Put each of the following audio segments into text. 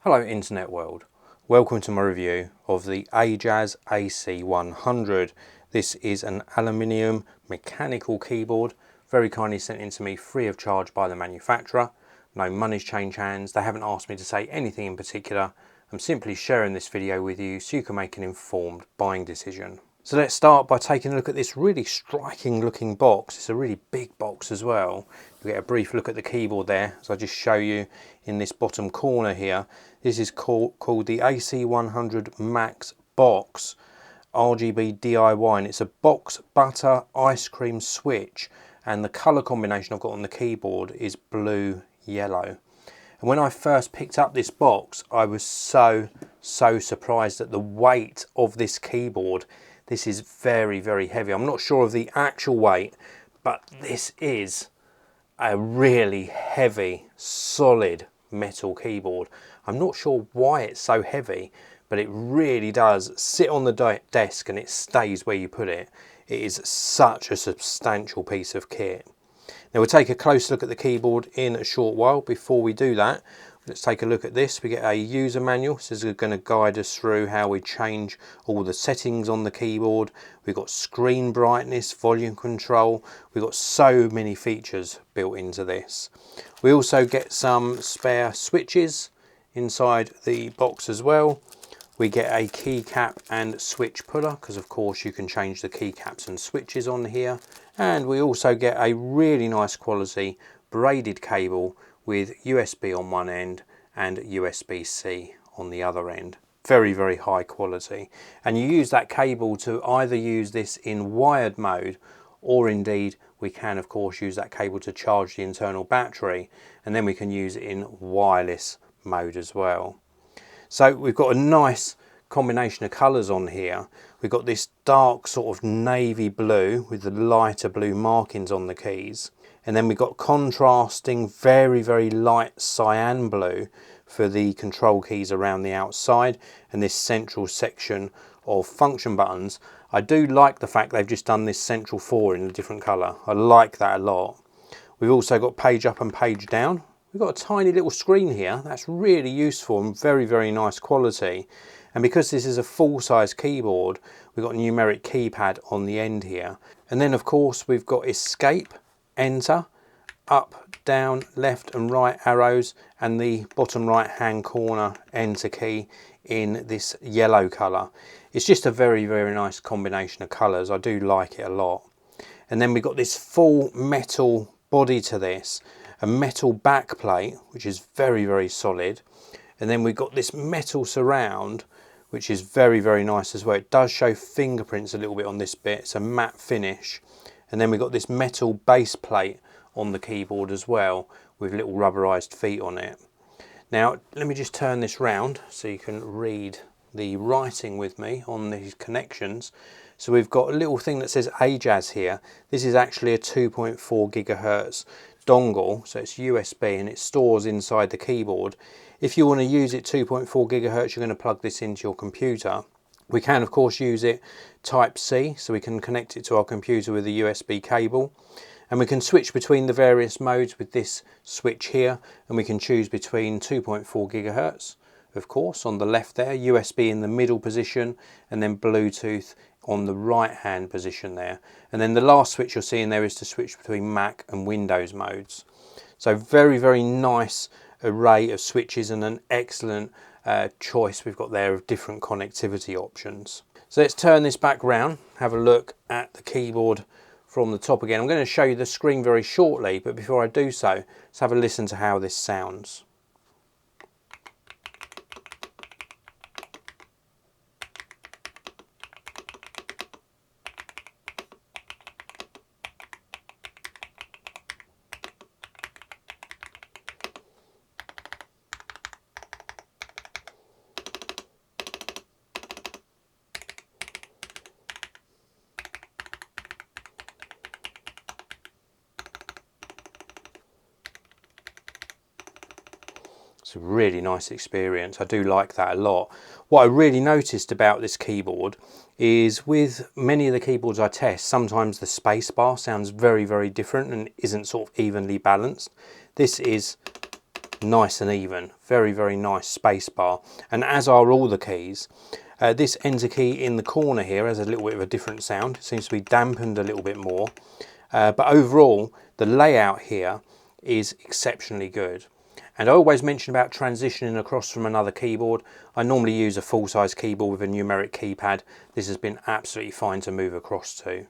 Hello internet world, welcome to my review of the Ajazz AC100. This is an aluminium mechanical keyboard, very kindly sent in to me free of charge by the manufacturer. No money's changed hands, they haven't asked me to say anything in particular. I'm simply sharing this video with you so you can make an informed buying decision. So let's start by taking a look at this really striking looking box. It's a really big box as well. You get a brief look at the keyboard there, as I just show you in this bottom corner here. This is called the AC100 Max Box RGB DIY, and it's a box butter ice cream switch, and the colour combination I've got on the keyboard is blue yellow. And when I first picked up this box, I was so surprised at the weight of this keyboard. This is very heavy. I'm not sure of the actual weight, but this is a really heavy, solid metal keyboard. I'm not sure why it's so heavy, but it really does sit on the desk and it stays where you put it. It is such a substantial piece of kit. Now we'll take a close look at the keyboard in a short while. Before we do that, let's take a look at this. We get a user manual. This is going to guide us through how we change all the settings on the keyboard. We've got screen brightness, volume control. We've got so many features built into this. We also get some spare switches inside the box as well. We get a keycap and switch puller, because of course you can change the keycaps and switches on here. And we also get a really nice quality braided cable with USB on one end and USB-C on the other end. Very high quality. And you use that cable to either use this in wired mode, or indeed we can of course use that cable to charge the internal battery, and then we can use it in wireless mode as well. So we've got a nice combination of colours on here. We've got this dark sort of navy blue with the lighter blue markings on the keys, and then we've got contrasting very light cyan blue for the control keys around the outside, and this central section of function buttons. I do like the fact they've just done this central 4 in a different colour. I like that a lot. We've also got page up and page down. We've got a tiny little screen here. That's really useful and very nice quality. And because this is a full-size keyboard, we've got a numeric keypad on the end here. And then of course we've got escape, enter, up, down, left and right arrows, and the bottom right hand corner enter key in this yellow colour. It's just a very nice combination of colours. I do like it a lot. And then we've got this full metal body to this, a metal back plate which is very solid, and then we've got this metal surround which is very nice as well. It does show fingerprints a little bit on this bit. It's a matte finish. And then we've got this metal base plate on the keyboard as well with little rubberized feet on it. Now let me just turn this round so you can read the writing with me on these connections. So we've got a little thing that says Ajazz here. This is actually a 2.4 gigahertz dongle, so it's USB and it stores inside the keyboard. If you want to use it 2.4 gigahertz, you're going to plug this into your computer. We can of course use it type C, so we can connect it to our computer with a USB cable, and we can switch between the various modes with this switch here, and we can choose between 2.4 gigahertz of course on the left there, USB in the middle position, and then Bluetooth on the right hand position there. And then the last switch you're seeing there is to switch between Mac and Windows modes. So very nice array of switches and an excellent choice we've got there of different connectivity options. So let's turn this back round, have a look at the keyboard from the top again. I'm going to show you the screen very shortly, but before I do so, let's have a listen to how this sounds. It's a really nice experience. I do like that a lot. What I really noticed about this keyboard is with many of the keyboards I test, sometimes the space bar sounds very different and isn't sort of evenly balanced. This is nice and even. Very, very nice space bar, and as are all the keys. This enter key in the corner here has a little bit of a different sound. It seems to be dampened a little bit more, but overall the layout here is exceptionally good. And I always mention about transitioning across from another keyboard. I normally use a full-size keyboard with a numeric keypad. This has been absolutely fine to move across to.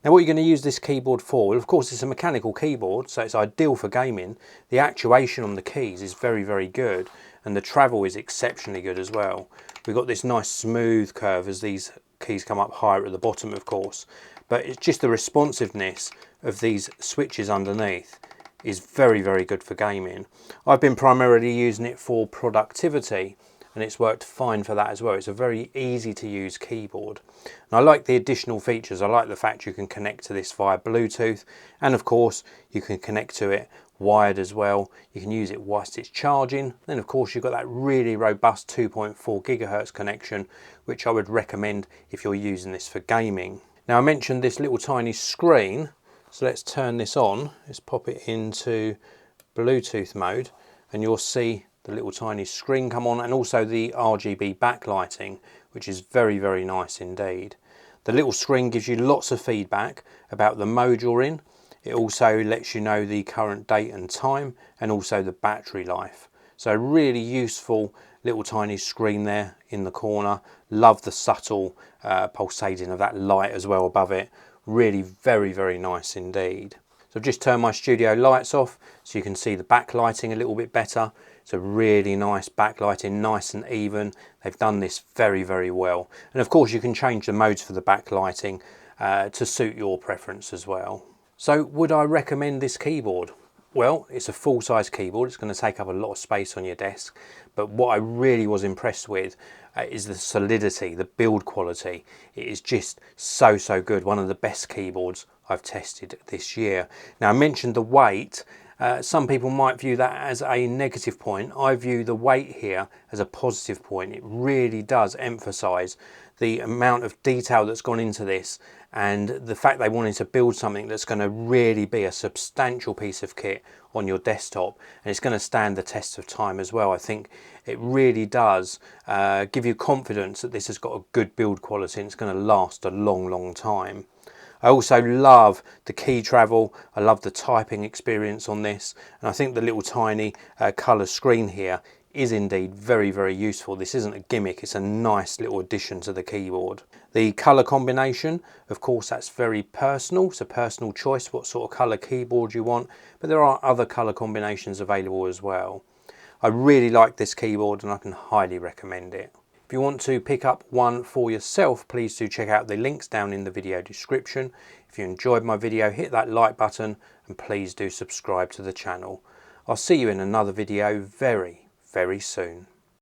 Now what you're going to use this keyboard for, well, of course it's a mechanical keyboard, so it's ideal for gaming. The actuation on the keys is very, very good, and the travel is exceptionally good as well. We've got this nice smooth curve as these keys come up higher at the bottom, of course, but it's just the responsiveness of these switches underneath is very, very good for gaming. I've been primarily using it for productivity, and it's worked fine for that as well. It's a very easy to use keyboard. And I like the additional features. I like the fact you can connect to this via Bluetooth, and of course you can connect to it wired as well. You can use it whilst it's charging. Then of course you've got that really robust 2.4 gigahertz connection, which I would recommend if you're using this for gaming. Now I mentioned this little tiny screen, so let's turn this on. Let's pop it into Bluetooth mode, and you'll see the little tiny screen come on, and also the RGB backlighting, which is very, very nice indeed. The little screen gives you lots of feedback about the mode you're in. It also lets you know the current date and time, and also the battery life. So really useful little tiny screen there in the corner. Love the subtle pulsating of that light as well above it. Really very, very nice indeed. So I've just turned my studio lights off so you can see the backlighting a little bit better. It's a really nice backlighting, nice and even. They've done this very, very well. And of course you can change the modes for the backlighting to suit your preference as well. So would I recommend this keyboard? Well, it's a full-size keyboard. It's going to take up a lot of space on your desk. But what I really was impressed with is the solidity, the build quality. It is just so, so good. One of the best keyboards I've tested this year. Now I mentioned the weight. Some people might view that as a negative point. I view the weight here as a positive point. It really does emphasize the amount of detail that's gone into this, and the fact they wanted to build something that's going to really be a substantial piece of kit on your desktop, and it's going to stand the test of time as well. I think it really does give you confidence that this has got a good build quality and it's going to last a long, long time. I also love the key travel. I love the typing experience on this, and I think the little tiny colour screen here is indeed very, very useful. This isn't a gimmick, it's a nice little addition to the keyboard. The colour combination, of course, that's very personal. It's a personal choice what sort of colour keyboard you want, but there are other colour combinations available as well. I really like this keyboard and I can highly recommend it. If you want to pick up one for yourself, please do check out the links down in the video description. If you enjoyed my video, hit that like button and please do subscribe to the channel. I'll see you in another video very, very soon.